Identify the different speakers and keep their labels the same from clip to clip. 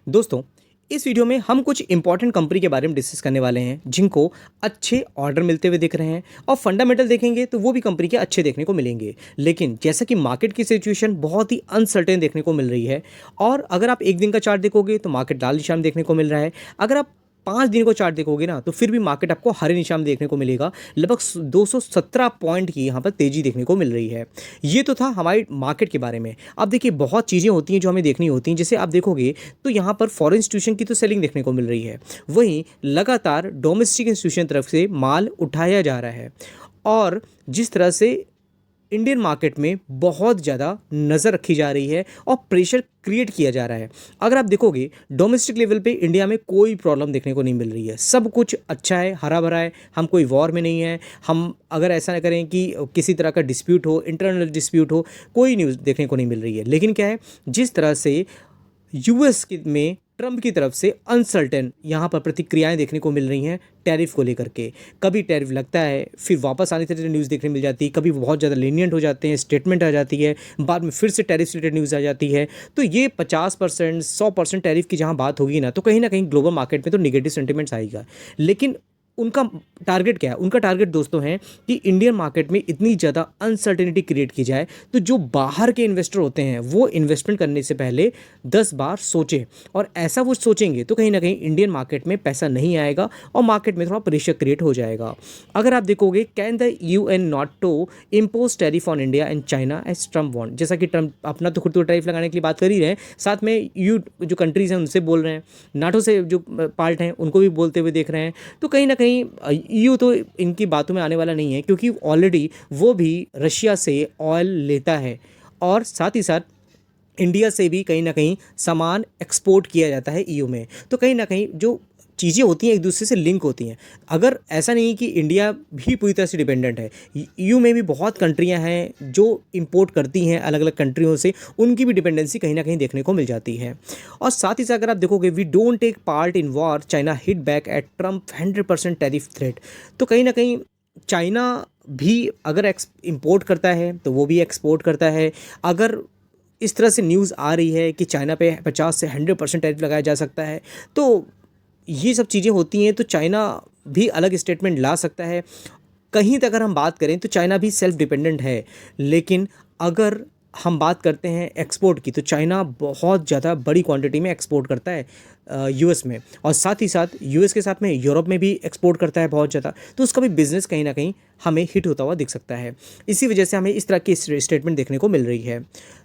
Speaker 1: दोस्तों, इस वीडियो में हम कुछ इंपॉर्टेंट कंपनी के बारे में डिस्कस करने वाले हैं जिनको अच्छे ऑर्डर मिलते हुए दिख रहे हैं और फंडामेंटल देखेंगे तो वो भी कंपनी के अच्छे देखने को मिलेंगे। लेकिन जैसा कि मार्केट की सिचुएशन बहुत ही अनसर्टेन देखने को मिल रही है और अगर आप एक दिन का चार्ट देखोगे तो मार्केट लाल निशान देखने को मिल रहा है। अगर आप 5 दिन को चार्ट देखोगे ना तो फिर भी मार्केट आपको हरे निशान देखने को मिलेगा। लगभग 217 पॉइंट की यहाँ पर तेजी देखने को मिल रही है। ये तो था हमारी मार्केट के बारे में। अब देखिए बहुत चीज़ें होती हैं जो हमें देखनी होती हैं। जैसे आप देखोगे तो यहाँ पर फॉरेन इंस्टीट्यूशन की तो सेलिंग देखने को मिल रही है, वहीं लगातार डोमेस्टिक इंस्टीट्यूशन तरफ से माल उठाया जा रहा है और जिस तरह से इंडियन मार्केट में बहुत ज़्यादा नज़र रखी जा रही है और प्रेशर क्रिएट किया जा रहा है। अगर आप देखोगे डोमेस्टिक लेवल पे इंडिया में कोई प्रॉब्लम देखने को नहीं मिल रही है, सब कुछ अच्छा है, हरा भरा है। हम कोई वॉर में नहीं है। हम अगर ऐसा ना करें कि किसी तरह का डिस्प्यूट हो, इंटरनल डिस्प्यूट हो, कोई न्यूज़ देखने को नहीं मिल रही है। लेकिन क्या है, जिस तरह से यूएस में ट्रंप की तरफ से अनसर्टेन यहाँ पर प्रतिक्रियाएं देखने को मिल रही हैं टैरिफ को लेकर के। कभी टैरिफ लगता है, फिर वापस आने से न्यूज़ देखने मिल जाती है, कभी बहुत ज़्यादा लीनियंट हो जाते हैं, स्टेटमेंट आ जाती है, बाद में फिर से टैरिफ से रिलेटेड न्यूज़ आ जाती है। तो ये 50% 100% टैरिफ की जहाँ बात होगी ना तो कहीं ना कहीं ग्लोबल मार्केट में तो निगेटिव सेंटिमेंट्स आएगा। लेकिन उनका टारगेट क्या है? उनका टारगेट दोस्तों है कि इंडियन मार्केट में इतनी ज़्यादा अनसर्टेनिटी क्रिएट की जाए तो जो बाहर के इन्वेस्टर होते हैं वो इन्वेस्टमेंट करने से पहले 10 बार सोचें। और ऐसा वो सोचेंगे तो कहीं ना कहीं इंडियन मार्केट में पैसा नहीं आएगा और मार्केट में थोड़ा प्रेशर क्रिएट हो जाएगा। अगर आप देखोगे, can the UN not to impose tariff on India and China as Trump want. जैसा कि ट्रम्प अपना तो खुद को टैरिफ लगाने के लिए बात कर ही रहे हैं, साथ में यू जो कंट्रीज़ हैं उनसे बोल रहे हैं, नाटो से जो पार्ट हैं उनको भी बोलते हुए देख रहे हैं। तो कहीं ना कहीं ईयू तो इनकी बातों में आने वाला नहीं है, क्योंकि ऑलरेडी वो भी रशिया से ऑयल लेता है और साथ ही साथ इंडिया से भी कहीं ना कहीं सामान एक्सपोर्ट किया जाता है ईयू में। तो कहीं ना कहीं जो चीज़ें होती हैं एक दूसरे से लिंक होती हैं। अगर ऐसा नहीं कि इंडिया भी पूरी तरह से डिपेंडेंट है, ईयू में भी बहुत कंट्रियां हैं जो इंपोर्ट करती हैं अलग अलग कंट्रियों से, उनकी भी डिपेंडेंसी कहीं ना कहीं देखने को मिल जाती है। और साथ ही साथ अगर आप देखोगे, we don't take part in war, China hit back at Trump 100% tariff threat. तो कहीं ना कहीं चाइना भी अगर इंपोर्ट करता है तो वो भी एक्सपोर्ट करता है। अगर इस तरह से न्यूज़ आ रही है कि चाइना पे 50 से 100% टैरिफ लगाया जा सकता है, तो ये सब चीज़ें होती हैं तो चाइना भी अलग स्टेटमेंट ला सकता है। कहीं तक अगर हम बात करें तो चाइना भी सेल्फ डिपेंडेंट है। लेकिन अगर हम बात करते हैं एक्सपोर्ट की, तो चाइना बहुत ज़्यादा बड़ी क्वांटिटी में एक्सपोर्ट करता है यूएस में, और साथ ही साथ यूएस के साथ में यूरोप में भी एक्सपोर्ट करता है बहुत ज़्यादा। तो उसका भी बिजनेस कहीं ना कहीं हमें हिट होता हुआ दिख सकता है। इसी वजह से हमें इस तरह की स्टेटमेंट देखने को मिल रही है।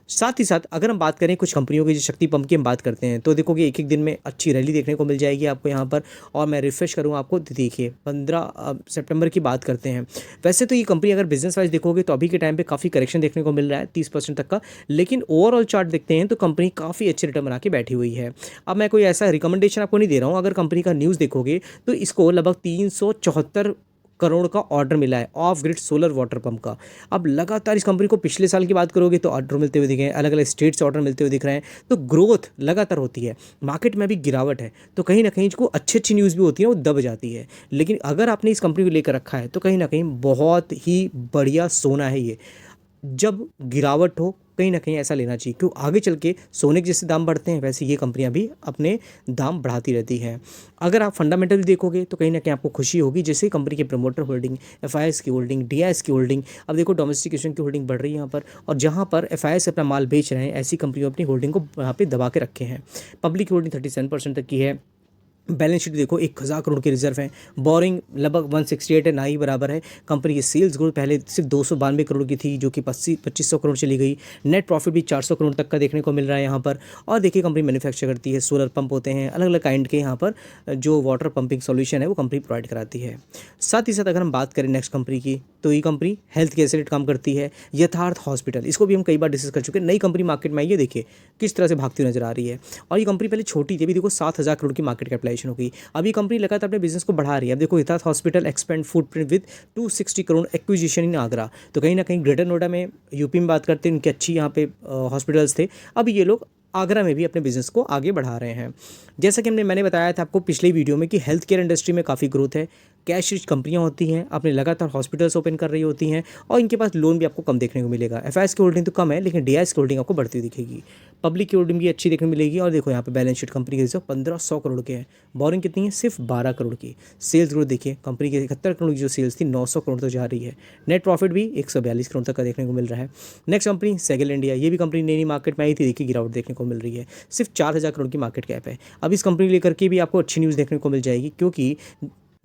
Speaker 1: साथ ही साथ अगर हम बात करें कुछ कंपनियों की, जो शक्ति पंप की हम बात करते हैं, तो देखोगे एक एक दिन में अच्छी रैली देखने को मिल जाएगी आपको यहाँ पर। और मैं रिफ्रेश करूँगा आपको, देखिए 15 सितंबर की बात करते हैं। वैसे तो ये कंपनी अगर बिजनेस वाइज देखोगे तो अभी के टाइम पे काफ़ी करेक्शन देखने को मिल रहा है 30% तक का, लेकिन ओवरऑल चार्ट देखते हैं तो कंपनी काफ़ी अच्छे रिटर्न बना के बैठी हुई है। अब मैं कोई ऐसा रिकमेंडेशन आपको नहीं दे रहा हूँ। अगर कंपनी का न्यूज़ देखोगे तो इसको लगभग 374 करोड़ का ऑर्डर मिला है of grid solar water pump का। अब लगातार इस कंपनी को पिछले साल की बात करोगे तो ऑर्डर मिलते हुए दिखे हैं, अलग अलग स्टेट से ऑर्डर मिलते हुए दिख रहे हैं। तो ग्रोथ लगातार होती है, मार्केट में भी गिरावट है, तो कहीं ना कहीं जो अच्छी अच्छी न्यूज़ भी होती है वो दब जाती है। लेकिन अगर आपने इस कंपनी को लेकर रखा है तो कहीं ना कहीं बहुत ही बढ़िया सोना है ये। जब गिरावट हो कहीं ना कहीं ऐसा लेना चाहिए, क्योंकि आगे चल के सोने के जैसे दाम बढ़ते हैं वैसे ये कंपनियां भी अपने दाम बढ़ाती रहती हैं। अगर आप फंडामेंटल देखोगे तो कहीं ना कहीं आपको खुशी होगी, जैसे कंपनी के प्रमोटर होल्डिंग, एफआईएस की होल्डिंग, डीआईएस की होल्डिंग। अब देखो डोमेस्टिकेशन की होल्डिंग बढ़ रही है यहाँ पर, और जहाँ पर एफआईएस अपना माल बेच रहे हैं ऐसी कंपनियों अपनी होल्डिंग को यहाँ पे दबा के रखे हैं। पब्लिक होल्डिंग 37% तक की है। बैलेंस शीट देखो 1000 करोड़ के रिजर्व हैं। बोरिंग लगभग 168 है, ना ही बराबर है। कंपनी की सेल्स ग्रोथ पहले सिर्फ 292 करोड़ की थी जो कि 2500 करोड़ चली गई। नेट प्रॉफिट भी 400 करोड़ तक का देखने को मिल रहा है यहाँ पर। और देखिए कंपनी मैन्युफैक्चर करती है, सोलर पंप होते हैं, अलग अलग काइंड के यहाँ पर जो वाटर पंपिंग सॉल्यूशन है वो कंपनी प्रोवाइड कराती है। साथ ही साथ अगर हम बात करें नेक्स्ट कंपनी की, तो ये कंपनी हेल्थ केयर से काम करती है, यथार्थ हॉस्पिटल। इसको भी हम कई बार डिस्कस कर चुके हैं। नई कंपनी मार्केट में आई है, देखिए किस तरह से भागती नजर आ रही है। और ये कंपनी पहले छोटी थी, अभी देखो 7000 करोड़ की मार्केट कैपिटलाइजेशन होगी। अभी कंपनी लगातार अपने बिजनेस को बढ़ा रही है। अब देखो Yatharth hospital expand footprint with 260 crore acquisition in Agra. तो कहीं ना कहीं ग्रेटर नोएडा में, यूपी में बात करते हैं, उनकी अच्छी यहाँ पे हॉस्पिटल्स थे। अब ये लोग आगरा में भी अपने बिजनेस को आगे बढ़ा रहे हैं। जैसा कि मैंने बताया था आपको पिछले वीडियो में कि हेल्थ केयर इंडस्ट्री में काफ़ी ग्रोथ है। कैश रिच कंपनियाँ होती हैं, अपने लगातार हॉस्पिटल्स ओपन कर रही होती हैं और इनके पास लोन भी आपको कम देखने को मिलेगा। एफआईआईज़ की होल्डिंग तो कम है, लेकिन डीआईएस की होल्डिंग आपको बढ़ती दिखेगी। पब्लिक की होल्डिंग भी अच्छी देखने को मिलेगी और देखो यहाँ पे बैलेंस शीट कंपनी के रिजर्व 1500 करोड़ के हैं। बोरिंग कितनी है? सिर्फ 12 करोड़ की। सेल्स ग्रोथ देखिए, कंपनी की 71 करोड़ की जो सेल्स थी 900 करोड़ तक जा रही है। नेट प्रॉफिट भी 142 करोड़ तक का देखने को मिल रहा है। नेक्स्ट कंपनी सेगल इंडिया, ये भी कंपनी नई मार्केट में आई थी, देखिए गिरावट देखने को मिल रही है। सिर्फ 4000 करोड़ की मार्केट कैप है। अब इस कंपनी लेकर के भी आपको अच्छी न्यूज़ देखने को मिल जाएगी, क्योंकि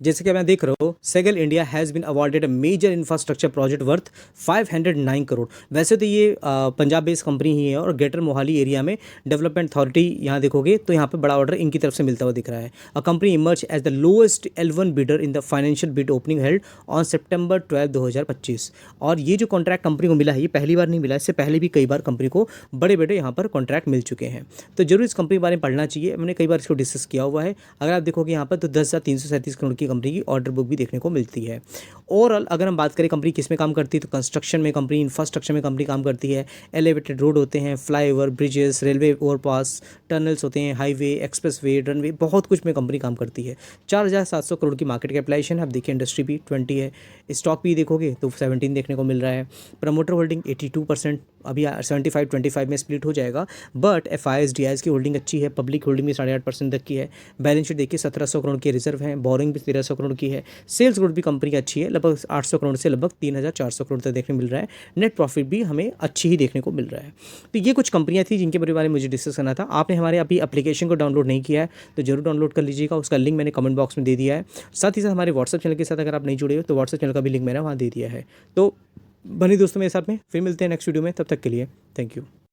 Speaker 1: जैसे कि मैं देख रहा हूँ, Segal India has been awarded a major infrastructure project worth 509 crore. वैसे तो ये पंजाब बेस्ड कंपनी ही है और ग्रेटर मोहाली एरिया में डेवलपमेंट अथॉरिटी यहाँ देखोगे तो यहाँ पे बड़ा ऑर्डर इनकी तरफ से मिलता हुआ दिख रहा है। A company emerge as the lowest L1 bidder in the financial bid opening held on September 12, 2025। और ये जो कॉन्ट्रैक्ट कंपनी को मिला है, ये पहली बार नहीं मिला, इससे पहले भी कई बार कंपनी को बड़े बड़े यहाँ पर कॉन्ट्रैक्ट मिल चुके हैं। तो जरूर इस कंपनी के बारे में पढ़ना चाहिए, मैंने कई बार इसको डिस्कस किया हुआ है। अगर आप देखोगे यहाँ पर तो 10,337 करोड़ की कंपनी की ऑर्डर बुक भी देखने को मिलती है। ओवरऑल अगर हम बात करें कंपनी किस में काम करती है, तो कंस्ट्रक्शन में कंपनी, इंफ्रास्ट्रक्चर में कंपनी काम करती है। एलिवेटेड रोड होते हैं, flyover, bridges, railway overpass, tunnels होते हैं, हाईवे, एक्सप्रेसवे, रनवे, बहुत कुछ में कंपनी काम करती है। 4700 करोड़ की मार्केट कैपिटलाइजेशन है। अब देखिए इंडस्ट्री भी 20 है। स्टॉक भी देखोगे तो 17 देखने को मिल रहा है। प्रमोटर होल्डिंग 82%, अभी 75-25 में स्प्लिट हो जाएगा। बट एफआईआईज़ डीआईएस की होल्डिंग अच्छी है, पब्लिक होल्डिंग भी 8.5% तक की है। बैलेंस शीट देखिए 1700 करोड़ के रिजर्व हैं, बोरिंग भी 1300 करोड़ की है। सेल्स ग्रोथ भी कंपनी की अच्छी है, लगभग 800 करोड़ से लगभग 3400 करोड़ तक देखने मिल रहा है। नेट प्रॉफिट भी हमें अच्छी ही देखने को मिल रहा है। तो ये कुछ कंपनियां थी जिनके बारे में मुझे डिस्कस करना था। आपने हमारे अभी एप्लीकेशन को डाउनलोड नहीं किया है तो जरूर डाउनलोड कर लीजिएगा, उसका लिंक मैंने कमेंट बॉक्स में दे दिया है। साथ ही साथ हमारे व्हाट्सएप चैनल के साथ अगर आप नहीं जुड़े हो तो व्हाट्सएप चैनल का भी लिंक मैंने वहाँ दे दिया है। तो बने दोस्तों मेरे साथ में, फिर मिलते हैं नेक्स्ट वीडियो में, तब तक के लिए थैंक यू।